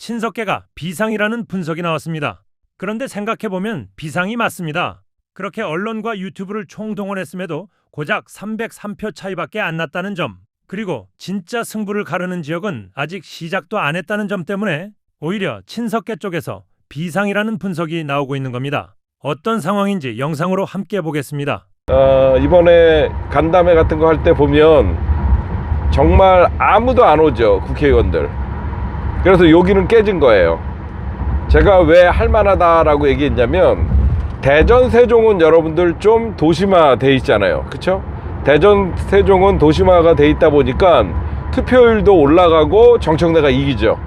친석계가 비상이라는 분석이 나왔습니다. 그런데 생각해보면 비상이 맞습니다. 그렇게 언론과 유튜브를 총동원했음에도 고작 303표 차이밖에 안 났다는 점, 그리고 진짜 승부를 가르는 지역은 아직 시작도 안 했다는 점 때문에 오히려 친석계 쪽에서 비상이라는 분석이 나오고 있는 겁니다. 어떤 상황인지 영상으로 함께 보겠습니다. 이번에 간담회 같은 거 할 때 보면 정말 아무도 안 오죠, 국회의원들. 그래서 여기는 깨진 거예요. 제가 왜 할만하다라고 얘기했냐면, 대전 세종은 여러분들 좀 도심화 돼 있잖아요, 그쵸? 대전 세종은 도심화가 돼 있다 보니까 투표율도 올라가고 정청래가 이기죠.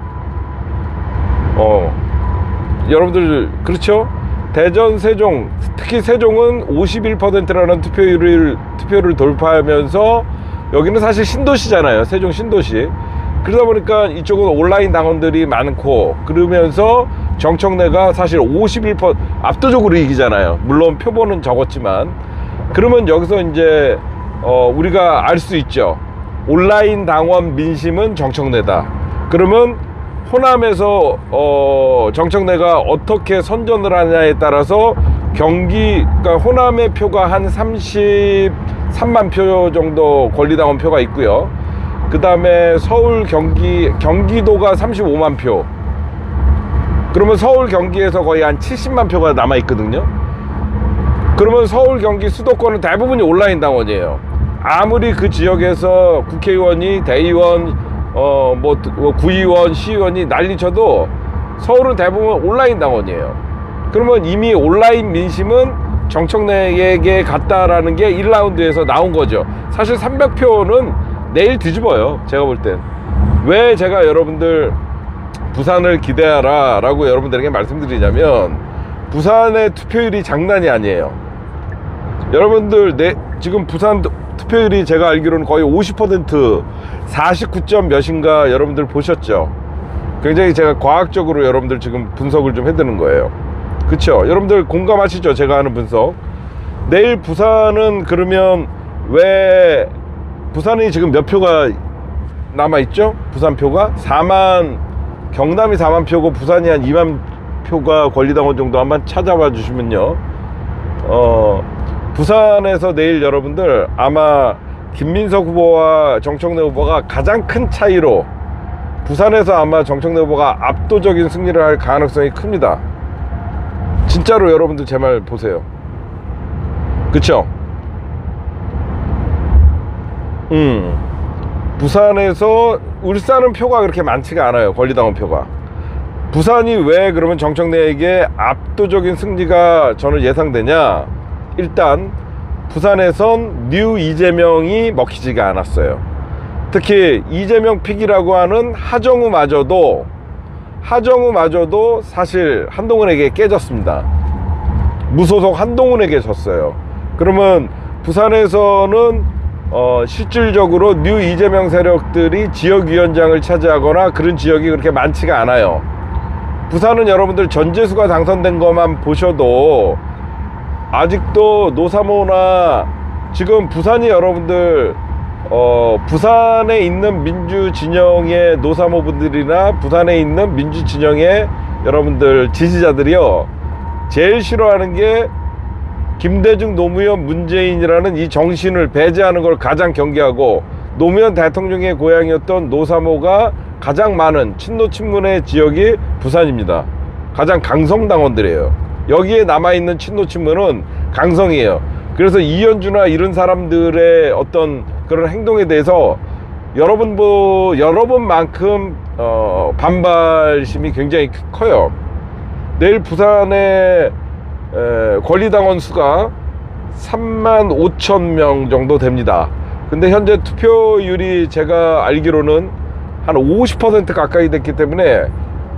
여러분들 그렇죠? 대전 세종, 특히 세종은 51%라는 투표를 돌파하면서, 여기는 사실 신도시잖아요, 세종 신도시. 그러다 보니까 이쪽은 온라인 당원들이 많고, 그러면서 정청래가 사실 51% 압도적으로 이기잖아요. 물론 표본은 적었지만. 그러면 여기서 이제 우리가 알 수 있죠. 온라인 당원 민심은 정청래다. 그러면 호남에서 정청래가 어떻게 선전을 하냐에 따라서 그러니까 호남의 표가 한 33만 표 정도 권리당원 표가 있고요. 그 다음에 서울, 경기도가 35만 표. 그러면 서울, 경기에서 거의 한 70만 표가 남아 있거든요. 그러면 서울, 경기 수도권은 대부분이 온라인 당원이에요. 아무리 그 지역에서 국회의원이, 대의원, 구의원, 시의원이 난리쳐도 서울은 대부분 온라인 당원이에요. 그러면 이미 온라인 민심은 정청래에게 갔다라는 게 1라운드에서 나온 거죠. 사실 300표는 내일 뒤집어요, 제가 볼 땐. 왜 제가 여러분들 부산을 기대하라 라고 여러분들에게 말씀드리냐면, 부산의 투표율이 장난이 아니에요. 여러분들 지금 부산 투표율이 제가 알기로는 거의 50%, 49점 몇인가 여러분들 보셨죠? 굉장히 제가 과학적으로 여러분들 지금 분석을 좀 해드는 거예요. 그쵸? 여러분들 공감하시죠? 제가 하는 분석. 내일 부산은 그러면 왜 부산이 지금 몇 표가 남아있죠? 부산 표가 4만, 경남이 4만 표고 부산이 한 2만 표가 권리당원 정도 한번 찾아봐 주시면요, 부산에서 내일 여러분들 아마 김민석 후보와 정청래 후보가 가장 큰 차이로, 부산에서 아마 정청래 후보가 압도적인 승리를 할 가능성이 큽니다. 진짜로 여러분들 제 말 보세요. 그쵸? 부산에서 울산은 표가 그렇게 많지가 않아요, 권리당원 표가. 부산이 왜 그러면 정청래에게 압도적인 승리가 저는 예상되냐? 일단 부산에선 뉴 이재명이 먹히지가 않았어요. 특히 이재명 픽이라고 하는 하정우마저도 사실 한동훈에게 깨졌습니다. 무소속 한동훈에게 졌어요. 그러면 부산에서는 실질적으로 뉴 이재명 세력들이 지역위원장을 차지하거나 그런 지역이 그렇게 많지가 않아요. 부산은 여러분들 전재수가 당선된 것만 보셔도 아직도 노사모나, 지금 부산이 여러분들 부산에 있는 민주진영의 노사모분들이나 부산에 있는 민주진영의 여러분들 지지자들이요, 제일 싫어하는 게 김대중, 노무현, 문재인이라는 이 정신을 배제하는 걸 가장 경계하고, 노무현 대통령의 고향이었던 노사모가 가장 많은 친노 친문의 지역이 부산입니다. 가장 강성당원들이에요. 여기에 남아있는 친노 친문은 강성이에요. 그래서 이현주나 이런 사람들의 어떤 그런 행동에 대해서 여러분만큼 반발심이 굉장히 커요. 내일 부산의 권리당원 수가 35,000명 정도 됩니다. 근데 현재 투표율이 제가 알기로는 한 50% 가까이 됐기 때문에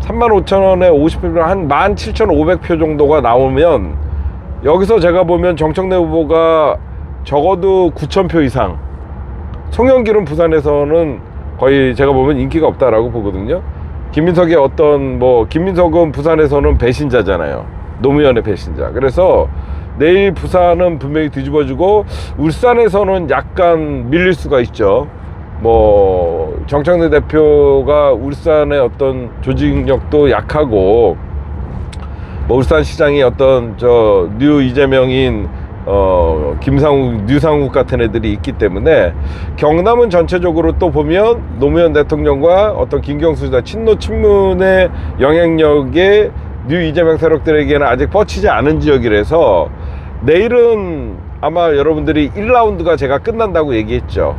35,000원에 50표, 한 17,500표 정도가 나오면, 여기서 제가 보면 정청래 후보가 적어도 9,000표 이상, 송영길은 부산에서는 거의 제가 보면 인기가 없다라고 보거든요. 김민석의 김민석은 부산에서는 배신자잖아요, 노무현의 배신자. 그래서 내일 부산은 분명히 뒤집어지고, 울산에서는 약간 밀릴 수가 있죠. 뭐 정청래 대표가 울산의 어떤 조직력도 약하고 뭐 울산시장이 어떤 저 뉴 이재명인 김상욱, 류상욱 같은 애들이 있기 때문에 경남은 전체적으로 또 보면 노무현 대통령과 어떤 김경수 친노 친문의 영향력에 뉴 이재명 세력들에게는 아직 뻗치지 않은 지역이라서 내일은 아마 여러분들이 1라운드가 제가 끝난다고 얘기했죠.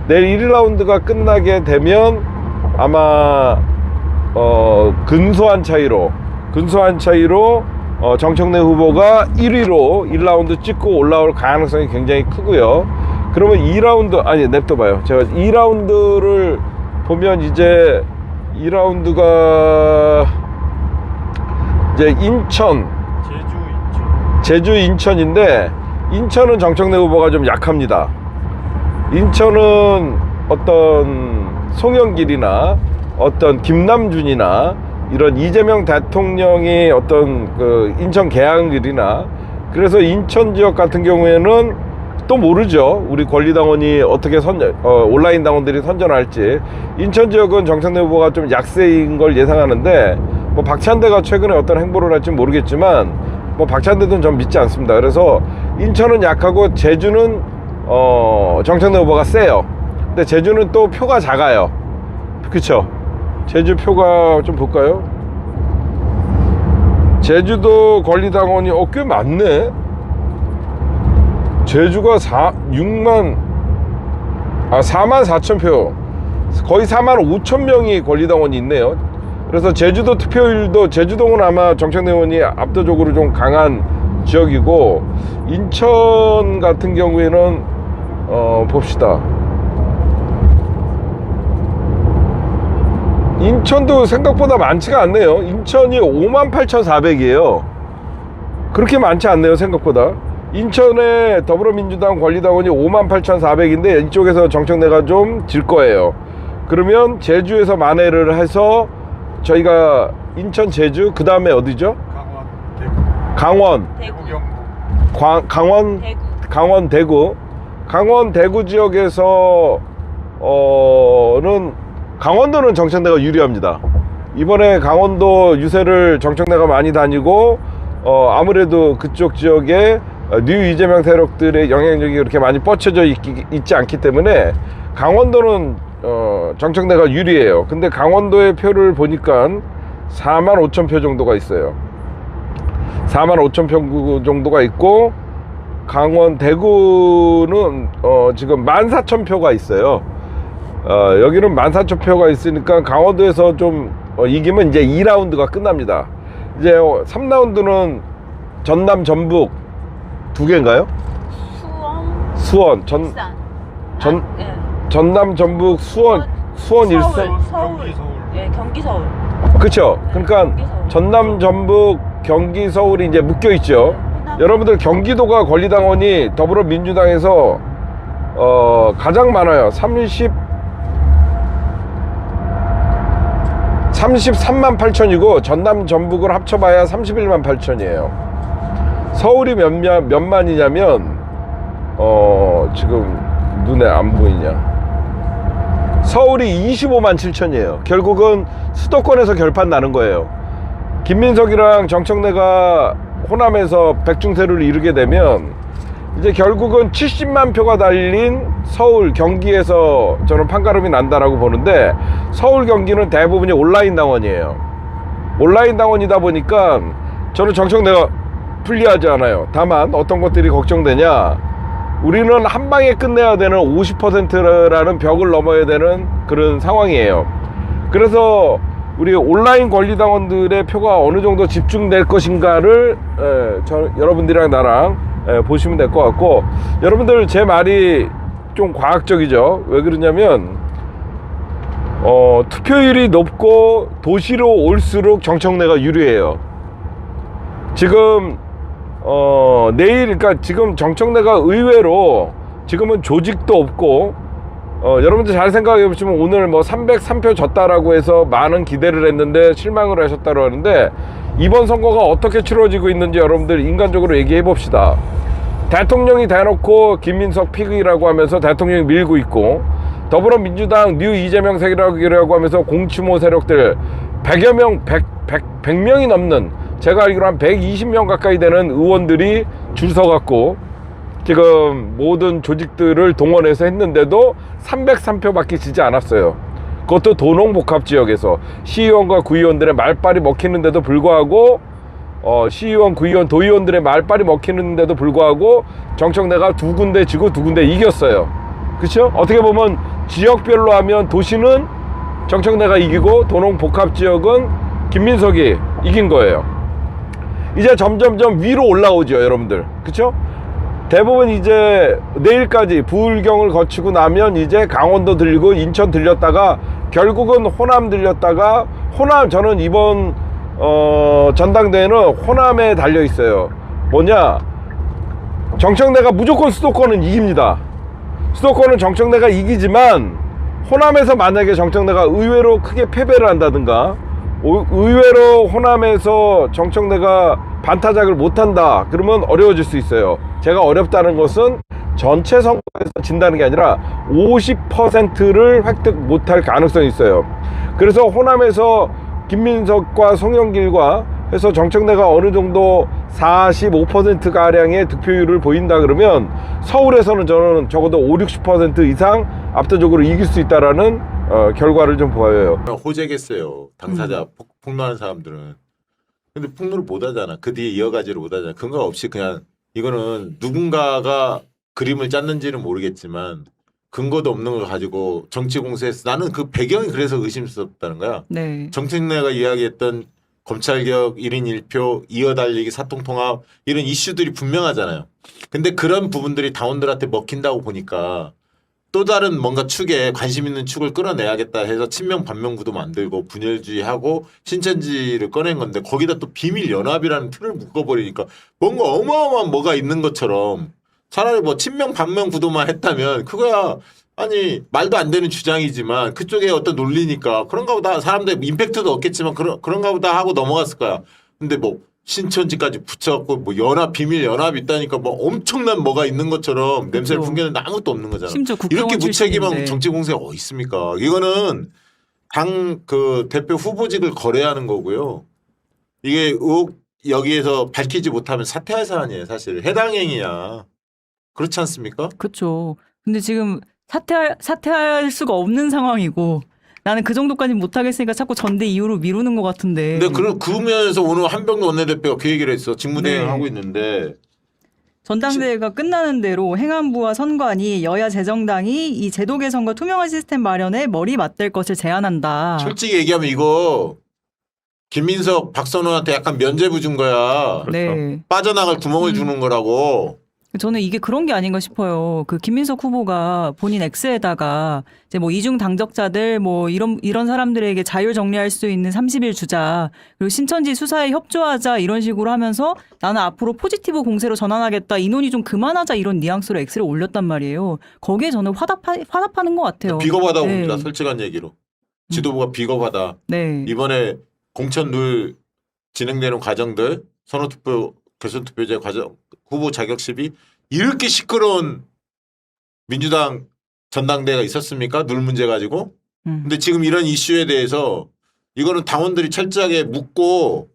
내일 1라운드가 끝나게 되면 아마 근소한 차이로 정청래 후보가 1위로 1라운드 찍고 올라올 가능성이 굉장히 크고요. 그러면 2라운드 아니 냅둬봐요. 제가 2라운드를 보면 이제 2라운드가 이제 인천, 제주 인천인데 인천은 정청래 후보가 좀 약합니다. 인천은 어떤 송영길이나 어떤 김남준이나 이런 이재명 대통령의 어떤 그 인천 계양길이나 그래서 인천 지역 같은 경우에는 또 모르죠. 우리 권리당원이 어떻게 온라인 당원들이 선전할지. 인천 지역은 정청래 후보가 좀 약세인 걸 예상하는데 뭐 박찬대가 최근에 어떤 행보를 할지 모르겠지만 뭐 박찬대는 전 믿지 않습니다. 그래서 인천은 약하고 제주는 정청래 후보가 세요. 근데 제주는 또 표가 작아요. 그쵸? 제주 표가 좀 볼까요? 제주도 권리당원이 꽤 많네. 제주가 4만 4천 표, 거의 4만 5천 명이 권리당원이 있네요. 그래서 제주도 투표율도 제주도는 아마 정청래 의원이 압도적으로 좀 강한 지역이고 인천 같은 경우에는 봅시다. 인천도 생각보다 많지가 않네요. 인천이 58,400이에요. 그렇게 많지 않네요. 생각보다. 인천의 더불어민주당 권리당원이 58,400인데 이쪽에서 정청래가 좀 질 거예요. 그러면 제주에서 만회를 해서 저희가 인천, 제주, 그 다음에 어디죠? 강원, 대구. 강원, 대구. 강원, 대구 지역에서 강원도는 정청래가 유리합니다. 이번에 강원도 유세를 정청래가 많이 다니고 아무래도 그쪽 지역에 뉴 이재명 세력들의 영향력이 그렇게 많이 뻗쳐져 있지 않기 때문에 강원도는 정청래가 유리해요. 근데 강원도의 표를 보니까 4만 5천 표 정도가 있어요. 4만 5천 표 정도가 있고 강원, 대구는 지금 14,000표가 있어요. 여기는 14,000표가 있으니까 강원도에서 좀 이기면 이제 2라운드가 끝납니다. 이제 3라운드는 전남, 전북 두 개인가요? 수원, 전남, 전북, 수원, 일산, 서울. 예, 경기 서울. 그렇죠. 그러니까 전남, 전북, 경기, 서울이 이제 묶여 있죠. 여러분들 경기도가 권리당원이 더불어민주당에서 가장 많아요. 33만 8천이고 전남, 전북을 합쳐봐야 31만 8천이에요. 서울이 몇 만이냐면 지금 눈에 안 보이냐. 서울이 25만 7천이에요. 결국은 수도권에서 결판 나는 거예요. 김민석이랑 정청래가 호남에서 백중세를 이루게 되면 이제 결국은 70만 표가 달린 서울, 경기에서 저는 판가름이 난다라고 보는데 서울, 경기는 대부분이 온라인 당원이에요. 온라인 당원이다 보니까 저는 정청래가 불리하지 않아요. 다만 어떤 것들이 걱정되냐, 우리는 한 방에 끝내야 되는 50%라는 벽을 넘어야 되는 그런 상황이에요. 그래서 우리 온라인 권리당원들의 표가 어느 정도 집중될 것인가를 여러분들이랑 나랑 보시면 될 것 같고, 여러분들 제 말이 좀 과학적이죠. 왜 그러냐면 투표율이 높고 도시로 올수록 정청래가 유리해요. 지금 내일, 그러니까 지금 정청래가 의외로 지금은 조직도 없고, 여러분들 잘 생각해 보시면 오늘 뭐 303표 졌다라고 해서 많은 기대를 했는데 실망을 하셨다고 하는데, 이번 선거가 어떻게 치러지고 있는지 여러분들 인간적으로 얘기해 봅시다. 대통령이 대놓고 김민석 픽이라고 하면서 대통령이 밀고 있고, 더불어민주당 뉴 이재명 세력이라고 하면서 공추모 세력들 100여 명, 100명이 넘는, 제가 알기로 한 120명 가까이 되는 의원들이 줄 서갖고 지금 모든 조직들을 동원해서 했는데도 303표밖에 지지 않았어요. 그것도 도농복합지역에서 시의원과 구의원들의 말빨이 먹히는데도 불구하고 시의원, 구의원, 도의원들의 말빨이 먹히는데도 불구하고 정청래가 2군데 지고 2군데 이겼어요. 그렇죠? 어떻게 보면 지역별로 하면 도시는 정청래가 이기고 도농복합지역은 김민석이 이긴 거예요. 이제 점점점 위로 올라오죠, 여러분들. 그렇죠? 대부분 이제 내일까지 부울경을 거치고 나면 이제 강원도 들리고 인천 들렸다가 결국은 호남 들렸다가, 호남, 저는 이번 전당대회는 호남에 달려 있어요. 뭐냐, 정청래가 무조건 수도권은 이깁니다. 수도권은 정청래가 이기지만 호남에서 만약에 정청래가 의외로 크게 패배를 한다든가, 의외로 호남에서 정청래가 반타작을 못한다 그러면 어려워질 수 있어요. 제가 어렵다는 것은 전체 선거에서 진다는 게 아니라 50%를 획득 못할 가능성이 있어요. 그래서 호남에서 김민석과 송영길과 해서 정청래가 어느 정도 45%가량의 득표율을 보인다 그러면 서울에서는 저는 적어도 50-60% 이상 압도적으로 이길 수 있다라는 결과를 좀 보여요. 호재겠어요. 당사자 폭로하는 사람들은. 근데 폭로를 못 하잖아. 그 뒤에 이어가지를 못 하잖아. 근거 없이 그냥 이거는 누군가가 그림을 짰는지는 모르겠지만 근거도 없는 걸 가지고 정치 공세에서, 나는 그 배경이 그래서 의심스럽다는 거야. 네. 정책내가 이야기했던 검찰개혁 1인 1표, 이어달리기, 사통통합 이런 이슈들이 분명하잖아요. 근데 그런 부분들이 당원들한테 먹힌다고 보니까 또 다른 뭔가 축에 관심 있는 축을 끌어내야겠다 해서 친명 반명구도 만들고 분열주의하고 신천지를 꺼낸 건데 거기다 또 비밀연합이라는 틀을 묶어버리니까 뭔가 어마어마한 뭐가 있는 것처럼, 차라리 뭐 친명 반명 구도만 했다면 그거야 아니 말도 안 되는 주장이지만 그쪽에 어떤 논리니까 그런가 보다, 사람들 임팩트도 없겠지만 그런가 보다 하고 넘어갔을 거야. 근데 뭐 신천지까지 붙여갖고 뭐 연합, 비밀 연합 있다니까 뭐 엄청난 뭐가 있는 것처럼 냄새를 풍기는데 아무것도 없는 거잖아. 심지어 국정원 이렇게 무책임한 출신인데. 정치 공세가 어디 있습니까? 이거는 당 그 대표 후보직을 거래하는 거고요. 이게 의혹 여기에서 밝히지 못하면 사퇴할 사안이에요. 사실 해당 행위야. 그렇지 않습니까? 그렇죠. 근데 지금 사퇴할 수가 없는 상황이고 나는 그 정도까지 못하겠으니까 자꾸 전대 이후로 미루는 것 같은데. 근데 그 면에서 오늘 한병도 원내대표가 그 얘기를 했어. 직무대행을 네. 하고 있는데. 전당대회가 끝나는 대로 행안부와 선관위, 여야 재정당이 이 제도 개선과 투명한 시스템 마련에 머리 맞댈 것을 제안한다. 솔직히 얘기하면 이거 김민석, 박선호한테 약간 면죄부 준 거야. 네. 빠져나갈 구멍을 주는 거라고. 저는 이게 그런 게 아닌가 싶어요. 그 김민석 후보가 본인 X에다가 이제 뭐 이중 당적자들 뭐 이런 사람들에게 자율 정리할 수 있는 30일 주자, 그리고 신천지 수사에 협조하자 이런 식으로 하면서 나는 앞으로 포지티브 공세로 전환하겠다, 인원이 좀 그만하자 이런 뉘앙스로 X를 올렸단 말이에요. 거기에 저는 화답하는 것 같아요. 비겁하다고 네. 봅니다. 솔직한 얘기로. 지도부가 비겁하다. 네. 이번에 공천 룰 진행되는 과정들, 선호투표, 결선투표제 과정, 후보 자격 시비 이렇게 시끄러운 민주당 전당대회가 있었습니까? 룰 문제 가지고. 근데 지금 이런 이슈에 대해서 이거는 당원들이 철저하게 묻고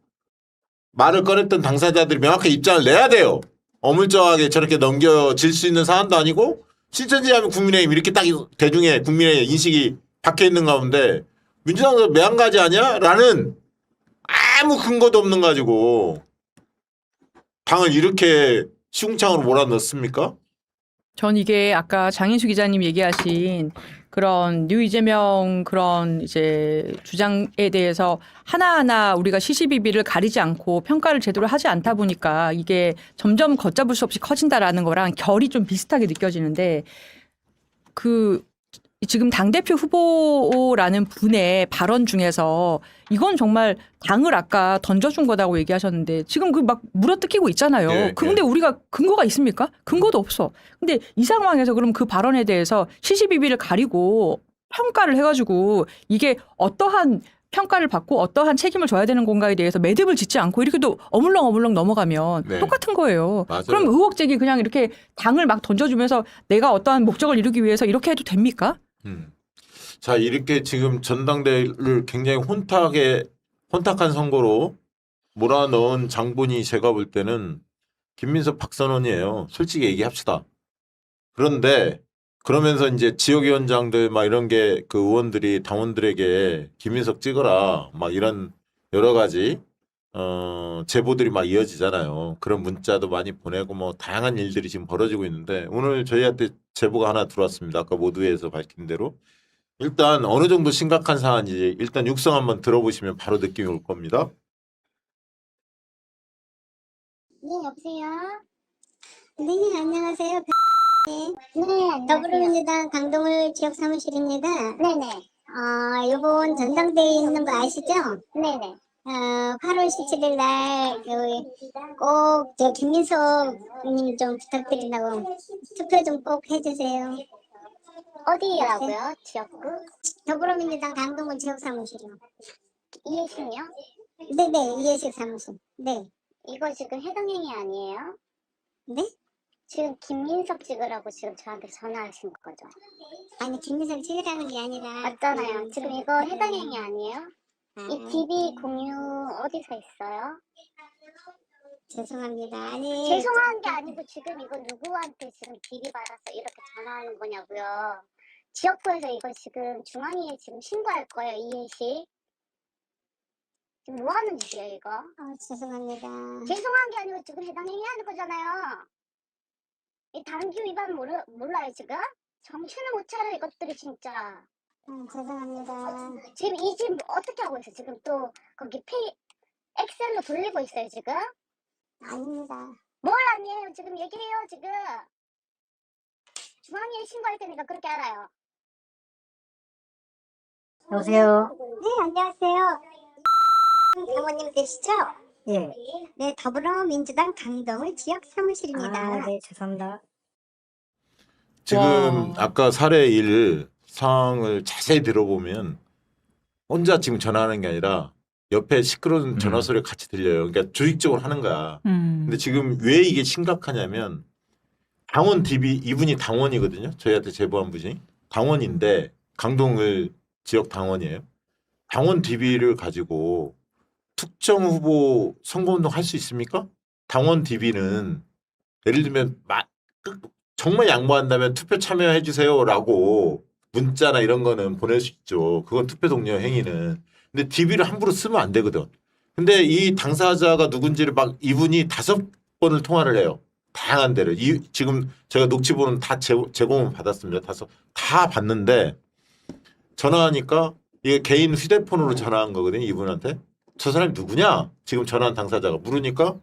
말을 꺼냈던 당사자들이 명확하게 입장을 내야 돼요. 어물쩡하게 저렇게 넘겨질 수 있는 사안도 아니고, 신천지 하면 국민의힘 이렇게 딱 대중의 국민의 인식이 박혀 있는 가운데 민주당도 매한가지 아니야? 라는 아무 근거도 없는 가지고 당을 이렇게 시궁창으로 몰아넣습니까? 전 이게 아까 장인수 기자님 얘기하신 그런 뉴 이재명 그런 이제 주장에 대해서 하나하나 우리가 시시비비를 가리지 않고 평가를 제대로 하지 않다 보니까 이게 점점 걷잡을 수 없이 커진다라는 거랑 결이 좀 비슷하게 느껴지는데, 그 지금 당대표 후보라는 분의 발언 중에서 이건 정말 당을 아까 던져준 거다고 얘기하셨는데 지금 그 막 물어뜯기고 있잖아요. 예, 근데 예. 우리가 근거가 있습니까? 근거도 없어. 근데 이 상황에서 그럼 그 발언에 대해서 시시비비를 가리고 평가를 해가지고 이게 어떠한 평가를 받고 어떠한 책임을 져야 되는 건가에 대해서 매듭을 짓지 않고 이렇게도 어물렁어물렁 넘어가면 네. 똑같은 거예요. 맞아요. 그럼 의혹 제기 그냥 이렇게 당을 막 던져주면서 내가 어떠한 목적을 이루기 위해서 이렇게 해도 됩니까? 자, 이렇게 지금 전당대회를 굉장히 혼탁한 선거로 몰아넣은 장본이 제가 볼 때는 김민석 박선원이에요. 솔직히 얘기합시다. 그런데 그러면서 이제 지역위원장들 막 이런 게 그 의원들이 당원들에게 김민석 찍어라 막 이런 여러 가지 제보들이 막 이어지잖아요. 그런 문자도 많이 보내고 뭐 다양한 일들이 지금 벌어지고 있는데 오늘 저희한테 제보가 하나 들어왔습니다. 아까 모두에서 밝힌 대로. 일단 어느 정도 심각한 사안인지 일단 육성 한번 들어보시면 바로 느낌이 올 겁니다. 네, 여보세요? 네, 안녕하세요. 네, 더불어민주당 강동을 지역 사무실입니다. 네네. 요번 전당대회 있는 거 아시죠? 네네. 8월 17일 날, 꼭, 김민석님 좀 부탁드린다고 투표 좀 꼭 해주세요. 어디라고요? 지역구? 더불어민주당 강동을 지역 사무실이요. 이해식이요? 네네, 이해식 사무실. 네. 이거 지금 해당행위 아니에요? 네? 지금 김민석 찍으라고 지금 저한테 전화하신 거죠? 아니, 김민석 찍으라는 게 아니라. 맞잖아요. 지금 이거 해당행위 아니에요? 이 DB 공유 어디서 있어요? 죄송합니다. 아니. 죄송한 게 아니고 지금 이거 누구한테 지금 DB 받아서 이렇게 전화하는 거냐고요. 지역구에서 이거 지금 중앙위에 지금 신고할 거예요, 이해식. 지금 뭐 하는 짓이에요, 이거? 죄송합니다. 죄송한 게 아니고 지금 해당행위 하는 거잖아요. 이 당규 위반 몰라요, 지금? 정신을 못 차려, 이것들이 진짜. 죄송합니다. 지금 이 집 어떻게 하고 있어요? 지금 또 거기 엑셀로 돌리고 있어요, 지금? 아닙니다. 뭘 아니에요? 지금 얘기해요, 지금. 중앙위에 신고할 테니까 그렇게 알아요. 여보세요? 네, 안녕하세요. 사모님 되시죠? 예. 네, 더불어민주당 강동을 지역 사무실입니다. 네, 죄송합니다. 지금 와. 아까 사례 1 상황을 자세히 들어보면 혼자 지금 전화하는 게 아니라 옆에 시끄러운 전화 소리가 같이 들려요. 그러니까 조직적으로 하는 거야. 근데 지금 왜 이게 심각하냐면 당원 DB 이분이 당원이거든요. 저희한테 제보한 분이 당원인데 강동을 지역 당원이에요. 당원 DB를 가지고 특정 후보 선거운동 할 수 있습니까? 당원 DB는 예를 들면 정말 양보한다면 투표 참여해 주세요라고 문자나 이런 거는 보낼 수 있죠. 그건 투표 동료 행위는. 근데 DB를 함부로 쓰면 안 되거든. 근데 이 당사자가 누군지를 막 이분이 5번을 통화를 해요. 다양한 데를. 지금 제가 녹취본은 다 제공을 받았습니다. 다 봤는데 전화하니까 이게 개인 휴대폰으로 전화한 거거든요. 이분한테. 저 사람이 누구냐? 지금 전화한 당사자가 물으니까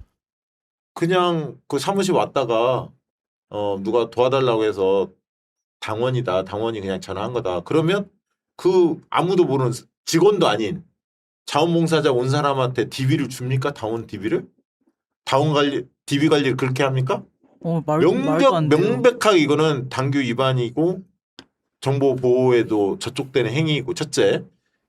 그냥 그 사무실 왔다가 누가 도와달라고 해서 당원이다. 당원이 그냥 전화한 거다. 그러면 그 아무도 모르는 직원도 아닌 자원봉사자 온 사람한테 DB를 줍니까? 당원 DB를? 당원 관리, DB 관리를 그렇게 합니까? 말도 안 돼요. 명백하게 이거는 당규 위반이고 정보 보호에도 저촉되는 행위이고 첫째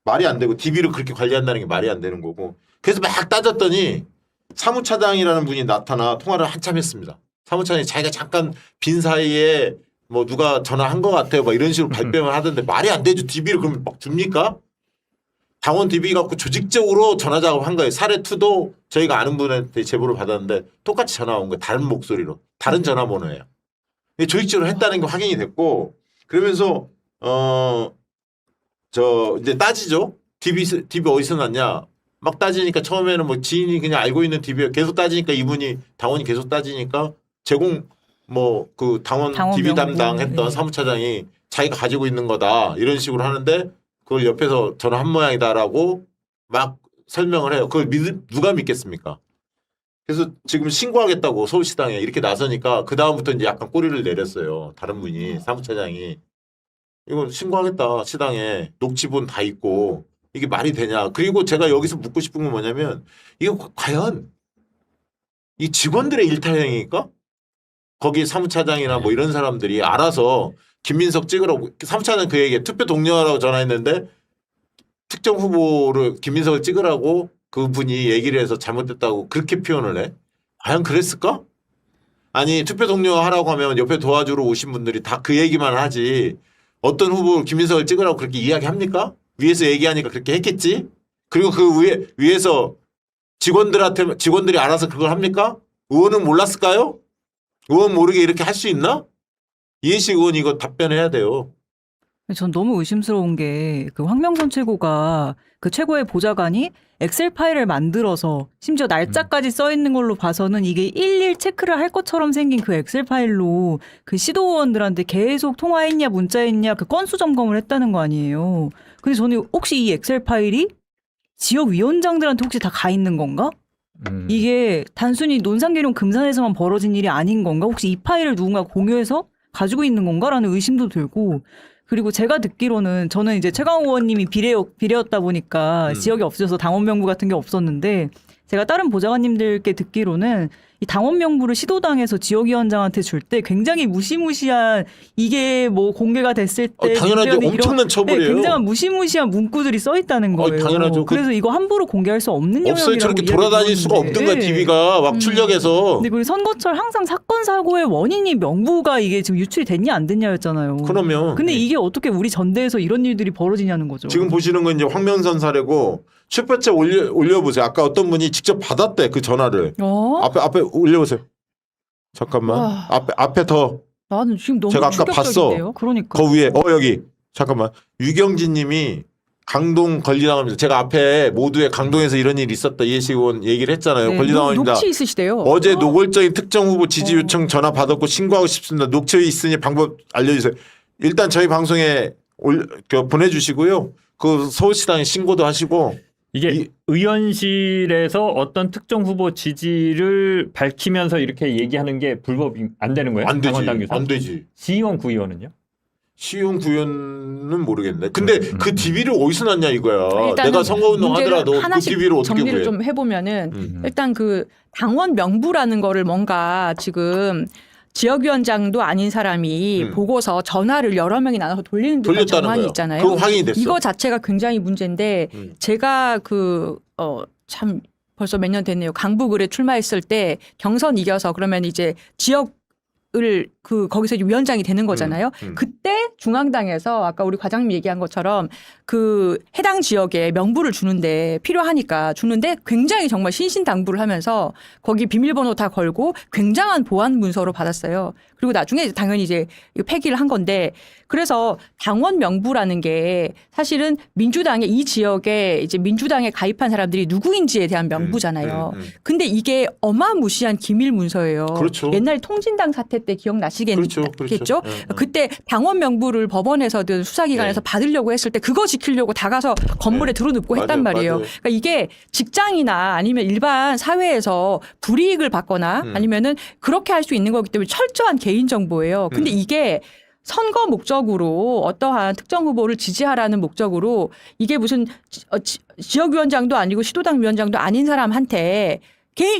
말이 안 되고 DB를 그렇게 관리한다는 게 말이 안 되는 거고 그래서 막 따졌더니 사무차장이라는 분이 나타나 통화를 한참 했습니다. 사무차장이 자기가 잠깐 빈 사이에 뭐 누가 전화한 것 같아요. 막 이런 식으로 발뺌을 하던데 말이 안 되죠. DB를 그러면 막 줍니까? 당원 DB 갖고 조직적으로 전화 작업한 거예요. 사례 2도 저희가 아는 분한테 제보를 받았는데 똑같이 전화 온 거예요. 다른 목소리로. 다른 전화번호예요. 조직적으로 했다는 게 확인이 됐고 그러면서 이제 따지죠. DB 어디서 났냐? 막 따지니까 처음에는 뭐 지인이 그냥 알고 있는 DB 계속 따지니까 이분이 당원이 계속 따지니까 제공 뭐 그 당원 DB 담당했던 네. 사무차장이 자기가 가지고 있는 거다 이런 식으로 하는데 그걸 옆에서 저는 한 모양이다라고 막 설명을 해요. 그걸 누가 믿겠습니까? 그래서 지금 신고하겠다고 서울시당에 이렇게 나서니까 그 다음부터 이제 약간 꼬리를 내렸어요. 다른 분이 사무차장이 이거 신고하겠다 시당에 녹취본 다 있고 이게 말이 되냐? 그리고 제가 여기서 묻고 싶은 건 뭐냐면 이게 과연 이 직원들의 일탈행위입니까? 거기 사무차장이나 뭐 이런 사람들이 알아서 김민석 찍으라고 사무차장 그 얘기에 투표 동료라고 전화했는데 특정 후보를 김민석을 찍으라고 그분이 얘기를 해서 잘못됐다고 그렇게 표현을 해? 과연 그랬을까? 아니 투표 동료 하라고 하면 옆에 도와주러 오신 분들이 다 그 얘기만 하지 어떤 후보 김민석을 찍으라고 그렇게 이야기합니까? 위에서 얘기하니까 그렇게 했겠지. 그리고 그 위에서 직원들이 알아서 그걸 합니까? 의원은 몰랐을까요? 의원 모르게 이렇게 할 수 있나? 이해식 의원 이거 답변해야 돼요. 전 너무 의심스러운 게 그 황명선 최고가 그 최고의 보좌관이 엑셀 파일을 만들어서 심지어 날짜까지 써 있는 걸로 봐서는 이게 일일 체크를 할 것처럼 생긴 그 엑셀 파일로 그 시도의원들한테 계속 통화했냐 문자했냐 그 건수 점검을 했다는 거 아니에요. 근데 저는 혹시 이 엑셀 파일이 지역위원장들한테 혹시 다 가 있는 건가? 이게 단순히 논산계룡 금산에서만 벌어진 일이 아닌 건가? 혹시 이 파일을 누군가 공유해서 가지고 있는 건가라는 의심도 들고, 그리고 제가 듣기로는 저는 이제 최강욱 의원님이 비례였다 보니까 지역이 없어서 당원 명부 같은 게 없었는데, 제가 다른 보좌관님들께 듣기로는 이 당원 명부를 시도당에서 지역위원장한테 줄 때 굉장히 무시무시한, 이게 뭐 공개가 됐을 때 당연하죠. 엄청난 처벌이에요. 네, 굉장한 무시무시한 문구들이 써 있다는 거예요. 당연하죠. 그래서 이거 함부로 공개할 수 없는 영역이라고 없어요. 저렇게 돌아다닐 수가 없는 거야. DB가 막 출력해서. 근데 그리고 선거철 항상 사건 사고의 원인이 명부가 이게 지금 유출이 됐냐 안 됐냐였잖아요. 그러면. 근데 이게 어떻게 우리 전대에서 이런 일들이 벌어지냐는 거죠. 지금 보시는 건 이제 황명선 사례고 슈퍼챗 올려보세요. 아까 어떤 분이 직접 받았대 그 전화를. 앞에 올려보세요. 잠깐만. 와. 앞에 더. 나는 지금 너무 제가 아까 충격적인데요. 그러니까. 그 위에 여기 잠깐만. 유경진님이 강동 권리당합니다. 제가 앞에 모두의 강동에서 이런 일이 있었다. 이해식 의원 얘기를 했잖아요. 네, 권리당합니다. 녹취 있으시대요. 어제 노골적인 특정 후보 지지 요청 전화 받았고 신고하고 싶습니다. 녹취 있으니 방법 알려주세요. 일단 저희 방송에 보내주시고요. 그 서울시당에 신고도 하시고. 이게 의원실에서 어떤 특정 후보 지지를 밝히면서 이렇게 얘기하는 게 불법이 안 되는 거예요? 안 되지. 당원당규상? 안 되지. 시의원 구의원은요? 시의원 구현은 모르겠네. 근데 그 DB를 어디서 났냐 이거야. 일단은 내가 선거운동 문제를 하더라도 그 하나씩 DB를 어떻게 정리를 구해. 좀 해보면은 일단 그 당원 명부라는 거를 뭔가 지금 지역위원장도 아닌 사람이 보고서 전화를 여러 명이 나눠서 돌리는 듯한 돌렸다는 정황이 거예요. 있잖아요. 그건 확인이 됐어. 이거 자체가 굉장히 문제인데 제가 참 벌써 몇 년 됐네요. 강북을에 출마했을 때 경선 이겨서 그러면 이제 지역을 거기서 위원장이 되는 거잖아요. 그때 중앙당에서 아까 우리 과장님 얘기한 것처럼 그 해당 지역에 명부를 주는데 필요하니까 주는데 굉장히 정말 신신당부를 하면서 거기 비밀번호 다 걸고 굉장한 보안 문서로 받았어요. 그리고 나중에 당연히 이제 폐기를 한 건데, 그래서 당원 명부라는 게 사실은 민주당의 이 지역에 이제 민주당에 가입한 사람들이 누구인지에 대한 명부잖아요. 근데 이게 어마무시한 기밀 문서예요. 그렇죠. 옛날 통진당 사태 때 기억나시겠죠? 그렇죠. 그때 당원 명부를 법원에서든 수사기관에서 받으려고 했을 때 그거 지키려고 다 가서 건물에 들어눕고 했단 말이에요. 그러니까 이게 직장이나 아니면 일반 사회에서 불이익을 받거나 아니면은 그렇게 할 수 있는 거기 때문에 철저한 개인 정보예요. 근데 이게 선거 목적으로 어떠한 특정 후보를 지지하라는 목적으로 이게 무슨 지역위원장도 아니고 시도당 위원장도 아닌 사람한테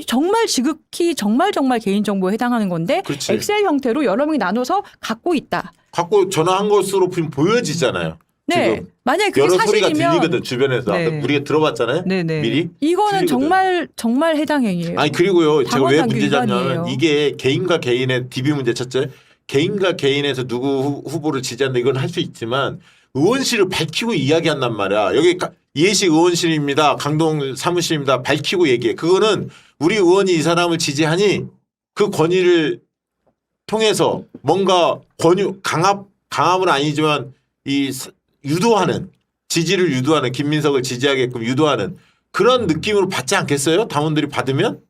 정말 지극히 정말 개인 정보에 해당하는 건데 그렇지. 엑셀 형태로 여러 명이 나눠서 갖고 있다. 갖고 전화한 것으로 보여지잖아요. 네. 지금 만약에 그게 여러 소리가 사실이면 들리거든 주변에서. 네. 아까 우리가 들어봤잖아요. 네네. 미리. 이거는 들리거든. 정말 해당 행위예요. 아니 그리고요. 제가 왜 당원당규 문제냐면 위반이에요. 이게 개인과 개인의 DB 문제 첫째. 개인과 개인에서 누구 후보를 지지한다 이건 할 수 있지만 의원실을 밝히고 이야기한단 말이야. 여기 이해식 의원실입니다. 강동 사무실입니다. 밝히고 얘기해. 그거는 우리 의원이 이 사람을 지지하니 그 권위를 통해서 뭔가 강압은 아니지만 유도하는 지지를 유도하는 김민석을 지지하게끔 유도하는 그런 느낌으로 받지 않겠어요? 당원들이 받으면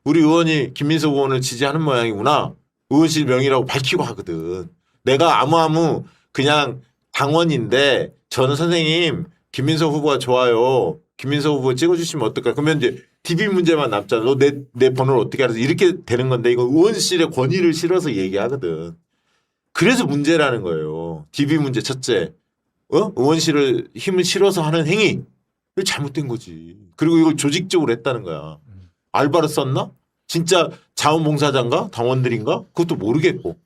우리 의원이 김민석 의원을 지지하는 모양이구나. 의원실 명의라고 밝히고 하거든. 내가 아무 그냥 당원인데 저는 선생님 김민석 후보가 좋아요. 김민석 후보 찍어주시면 어떨까? 그러면 이제 DB 문제만 남잖아. 너 내 번호를 어떻게 알아서 이렇게 되는 건데 이거 의원실의 권위를 실어서 얘기하거든. 그래서 문제라는 거예요. DB 문제 첫째. 의원실을 힘을 실어서 하는 행위. 이거 잘못된 거지. 그리고 이걸 조직적으로 했다는 거야. 알바로 썼나? 진짜 자원봉사자인가? 당원들인가? 그것도 모르겠고.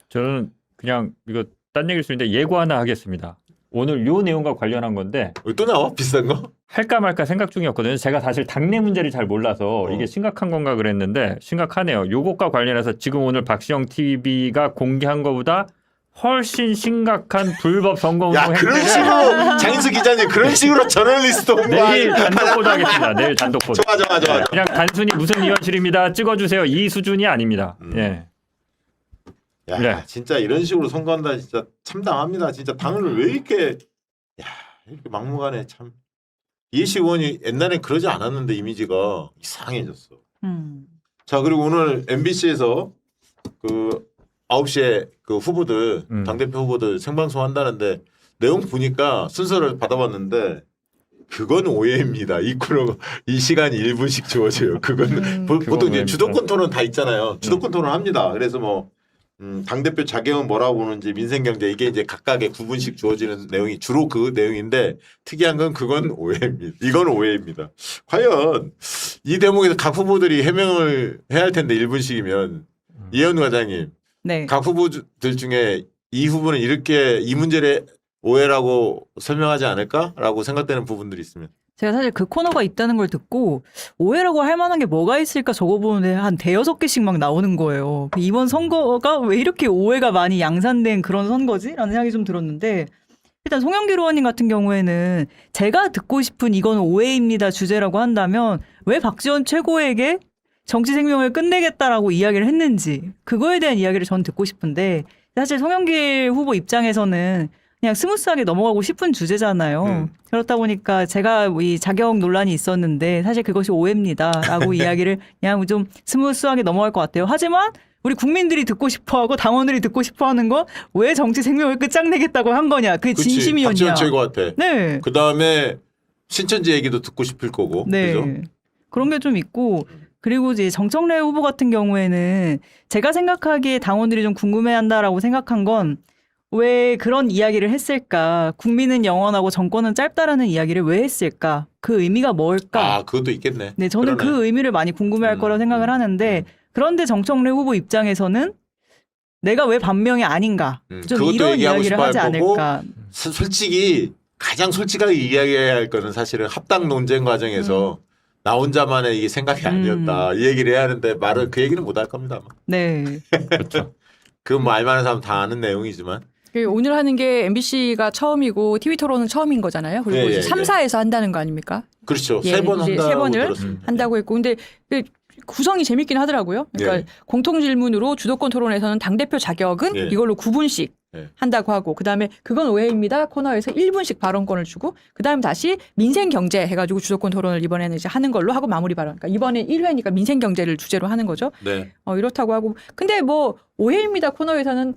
저는 그냥 이거 딴 얘기일 수 있는데 예고 하나 하겠습니다. 오늘 요 내용과 관련한 건데 또 나와? 비싼 거? 할까 말까 생각 중이었거든요. 제가 사실 당내 문제를 잘 몰라서 이게 심각한 건가 그랬는데 심각하네요. 요것과 관련해서 지금 오늘 박시영 TV가 공개한 것보다 훨씬 심각한 불법 선거 운동 야 그런 행태를 식으로 장인수 기자님 그런 식으로 저널리스트 내일 홍보하는 단독 보도하겠습니다. 내일 단독 보도. 좋아. 그냥 단순히 무슨 의원실입니다. 찍어주세요. 이 수준이 아닙니다. 예. 야 네. 진짜 이런 식으로 선거한다 진짜 참담합니다. 진짜 당을 왜 이렇게 이렇게 막무가내 참 이해식 의원이 옛날엔 그러지 않았는데 이미지가 이상해졌어. 자 그리고 오늘 MBC에서 그 9시에 그 후보들 당대표 후보들 생방송 한다는데 내용 보니까 순서를 받아봤는데 그건 오해입니다. 이 코너 이 시간이 1분씩 주어져요. 그건 보통 이제 주도권 토론 다 있잖아요. 주도권 토론 합니다. 그래서 뭐 당대표 자격은 뭐라고 보는지 민생경제 이게 이제 각각의 9분씩 주어지는 내용이 주로 그 내용인데 특이한 건 그건 오해입니다. 이건 오해입니다. 과연 이 대목에서 각 후보들이 해명을 해야 할 텐데 1분씩이면 이혜원 과장님 네. 각 후보들 중에 이 후보는 이렇게 이 문제를 오해라고 설명하지 않을까라고 생각되는 부분들이 있으면 제가 사실 그 코너가 있다는 걸 듣고 오해라고 할 만한 게 뭐가 있을까 적어보는데 한 대여섯 개씩 막 나오는 거예요. 이번 선거가 왜 이렇게 오해가 많이 양산된 그런 선거지? 라는 생각이 좀 들었는데 일단 송영길 의원님 같은 경우에는 제가 듣고 싶은 이건 오해입니다 주제라고 한다면 왜 박지원 최고에게 정치 생명을 끝내겠다라고 이야기를 했는지 그거에 대한 이야기를 전 듣고 싶은데 사실 송영길 후보 입장에서는 그냥 스무스하게 넘어가고 싶은 주제잖아요. 그렇다 보니까 제가 이 자격 논란이 있었는데 사실 그것이 오해입니다라고 이야기를 그냥 좀 스무스하게 넘어갈 것 같아요. 하지만 우리 국민들이 듣고 싶어하고 당원들이 듣고 싶어하는 거 왜 정치 생명을 끝장내겠다고 한 거냐. 그게 그치, 진심이었냐. 박지원 최고한테. 네. 그 다음에 신천지 얘기도 듣고 싶을 거고. 네. 그죠? 그런 게 좀 있고 그리고 이제 정청래 후보 같은 경우에는 제가 생각하기에 당원들이 좀 궁금해한다라고 생각한 건 왜 그런 이야기를 했을까? 국민은 영원하고 정권은 짧다라는 이야기를 왜 했을까? 그 의미가 뭘까? 아 그것도 있겠네. 네, 저는 그러네. 그 의미를 많이 궁금해할 거라고 생각을 하는데 그런데 정청래 후보 입장에서는 내가 왜 반명이 아닌가? 좀 그것도 이런 얘기하고 이야기를 싶어 하지 할 거고 않을까? 솔직히 가장 솔직하게 이야기해야 할 거는 사실은 합당 논쟁 과정에서 나 혼자만의 이게 생각이 아니었다 이 얘기를 해야 하는데 말을 그 얘기는 못 할 겁니다. 아마. 네. 그렇죠. 그 뭐 알만한 사람 다 아는 내용이지만 오늘 하는 게 MBC가 처음이고 TV 토론은 처음인 거잖아요. 그리고 예, 이제 예, 3사에서 한다는 거 아닙니까? 그렇죠. 예, 세 번 이제 한다고 세 번을 들었습니다. 한다고 했고 근데 그 구성이 재밌긴 하더라고요. 그러니까 예. 공통 질문으로 주도권 토론에서는 당대표 자격은 예. 이걸로 9분씩 예. 한다고 하고 그다음에 그건 오해입니다 코너에서 1분씩 발언권을 주고 그다음에 다시 민생 경제 해가지고 주도권 토론을 이번에는 이제 하는 걸로 하고 마무리 발언. 그러니까 이번에 1회니까 민생 경제를 주제로 하는 거죠. 네. 이렇다고 하고 근데 뭐 오해입니다 코너에서는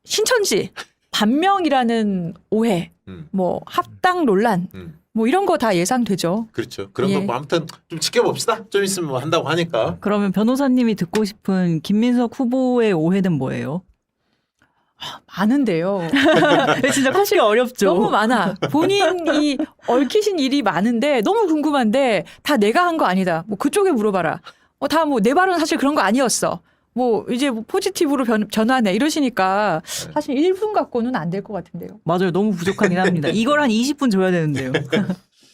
신천지 반명이라는 오해, 뭐 합당 논란, 뭐 이런 거 다 예상되죠. 그렇죠. 그런 예. 거 뭐 아무튼 좀 지켜봅시다. 좀 있으면 뭐 한다고 하니까. 그러면 변호사님이 듣고 싶은 김민석 후보의 오해는 뭐예요? 많은데요. 진짜 꼽기 어렵죠. 너무 많아. 본인이 얽히신 일이 많은데 너무 궁금한데 다 내가 한 거 아니다. 뭐 그쪽에 물어봐라. 다 뭐 내 발언은 사실 그런 거 아니었어. 뭐 이제 뭐 포지티브로 전환해 이러시니까 사실 1분 갖고는 안 될 것 같은데요. 맞아요. 너무 부족하긴 합니다. 이걸 한 20분 줘야 되는데요.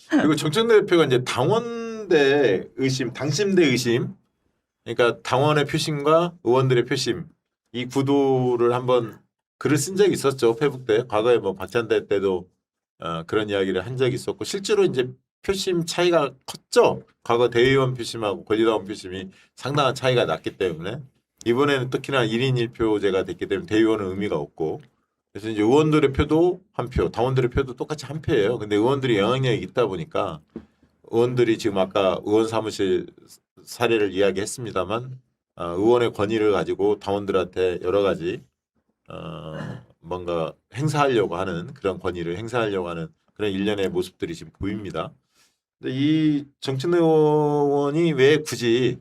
그리고 정청래 대표가 이제 당원대 의심, 당심대 의심, 그러니까 당원의 표심과 의원들의 표심 이 구도를 한번 글을 쓴 적이 있었죠. 페북 때 과거에 뭐 박찬대 때도 그런 이야기를 한 적이 있었고 실제로 이제 표심 차이가 컸죠. 과거 대의원 표심하고 권리당원 표심이 상당한 차이가 났기 때문에 이번에는 특히나 1인 1표제가 됐기 때문에 대의원은 의미가 없고 그래서 이제 의원들의 표도 한 표, 당원들의 표도 똑같이 한 표예요. 근데 의원들이 영향력이 있다 보니까 의원들이 지금 아까 의원 사무실 사례를 이야기했습니다만 의원의 권위를 가지고 당원들한테 여러 가지 뭔가 행사하려고 하는 그런 권위를 행사하려고 하는 그런 일련의 모습들이 지금 보입니다. 근데 이 정청래 의원이 왜 굳이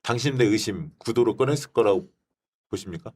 당심대 의심 구도로 꺼냈을 거라고 보십니까?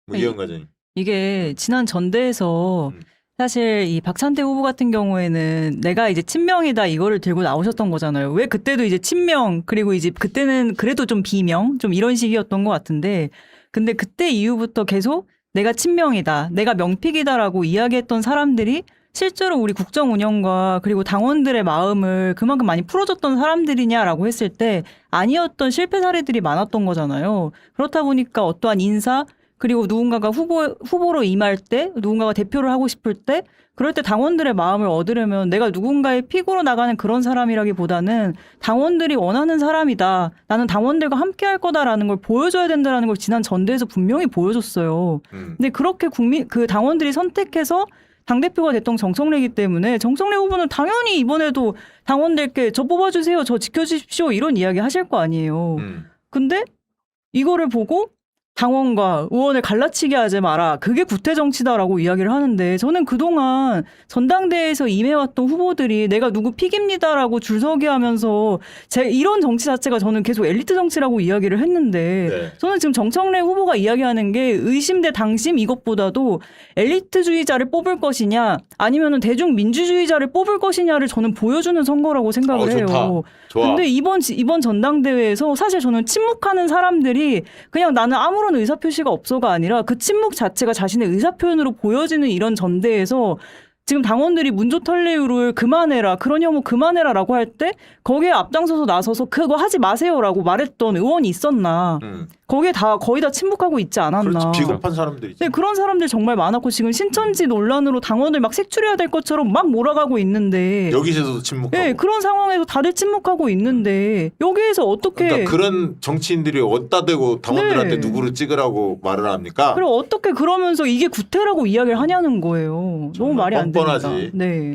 뭐 이현 과장님. 이게 지난 전대에서 사실 이 박찬대 후보 같은 경우에는 내가 이제 친명이다 이거를 들고 나오셨던 거잖아요. 왜 그때도 이제 친명 그리고 이제 그때는 그래도 좀 비명 좀 이런 식이었던 것 같은데 근데 그때 이후부터 계속 내가 친명이다 내가 명픽이다라고 이야기했던 사람들이 실제로 우리 국정 운영과 그리고 당원들의 마음을 그만큼 많이 풀어줬던 사람들이냐라고 했을 때 아니었던 실패 사례들이 많았던 거잖아요. 그렇다 보니까 어떠한 인사 그리고 누군가가 후보로 임할 때, 누군가가 대표를 하고 싶을 때, 그럴 때 당원들의 마음을 얻으려면 내가 누군가의 픽으로 나가는 그런 사람이라기보다는 당원들이 원하는 사람이다. 나는 당원들과 함께 할 거다라는 걸 보여줘야 된다라는 걸 지난 전대에서 분명히 보여줬어요. 근데 그렇게 그 당원들이 선택해서 당대표가 됐던 정청래이기 때문에 정청래 후보는 당연히 이번에도 당원들께 저 뽑아주세요. 저 지켜주십시오. 이런 이야기 하실 거 아니에요. 근데 이거를 보고 당원과 의원을 갈라치게 하지 마라. 그게 구태 정치다라고 이야기를 하는데 저는 그동안 전당대회에서 임해왔던 후보들이 내가 누구 픽입니다라고 줄서기 하면서 이런 정치 자체가 저는 계속 엘리트 정치라고 이야기를 했는데 네. 저는 지금 정청래 후보가 이야기하는 게 의심 대 당심 이것보다도 엘리트주의자를 뽑을 것이냐 아니면 대중민주주의자를 뽑을 것이냐를 저는 보여주는 선거라고 생각을 해요. 좋다. 좋아. 근데 이번 전당대회에서 사실 저는 침묵하는 사람들이 그냥 나는 아무런 의사표시가 없어가 아니라 그 침묵 자체가 자신의 의사표현으로 보여지는 이런 전대에서 지금 당원들이 문조털레유를 그만해라, 그런 혐오 그만해라라고 할 때 거기에 앞장서서 나서서 그거 하지 마세요라고 말했던 의원이 있었나? 거기에 거의 다 침묵하고 있지 않았나? 그렇지, 비겁한 사람들이지. 네, 그런 사람들 정말 많았고 지금 신천지 논란으로 당원을 막 색출해야 될 것처럼 막 몰아가고 있는데 여기서도 침묵하고. 네, 그런 상황에서 다들 침묵하고 있는데 여기에서 어떻게 그러니까 그런 정치인들이 어디다 대고 당원들한테 네. 누구를 찍으라고 말을 합니까? 그리고 어떻게 그러면서 이게 구태라고 이야기를 하냐는 거예요. 너무 정말 말이 안 됩니다. 뻔뻔하지. 네.